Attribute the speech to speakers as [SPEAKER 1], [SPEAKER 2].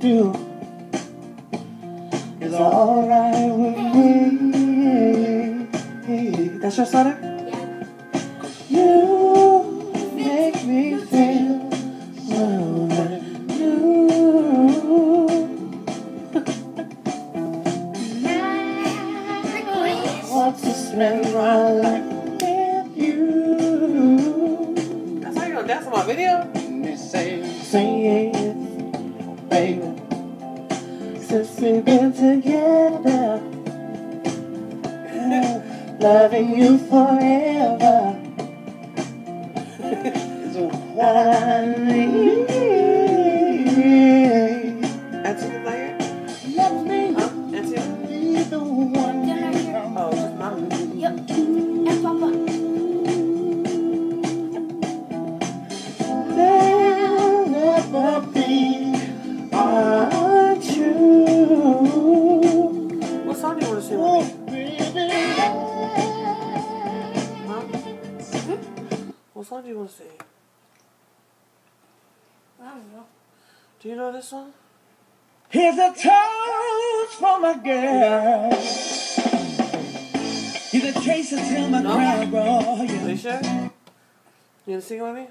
[SPEAKER 1] do is alright with me. That's your sweater? Yeah. You make me feel so new. Want to spend my life with you. That's how you gonna dance on my video? Say it, baby. Since we've been together, loving you forever is what I need. Auntie, you like it? Let me be the one. Oh, just mom.
[SPEAKER 2] Yep. And Papa.
[SPEAKER 1] There'll never be untrue. What song do you want to sing with me? Huh? What song do you want to sing?
[SPEAKER 2] I don't know.
[SPEAKER 1] Do you know this song?
[SPEAKER 3] Here's a toast for my girl. Here's a chaser till my crown, bro.
[SPEAKER 1] Are you sure? You gonna sing it with me?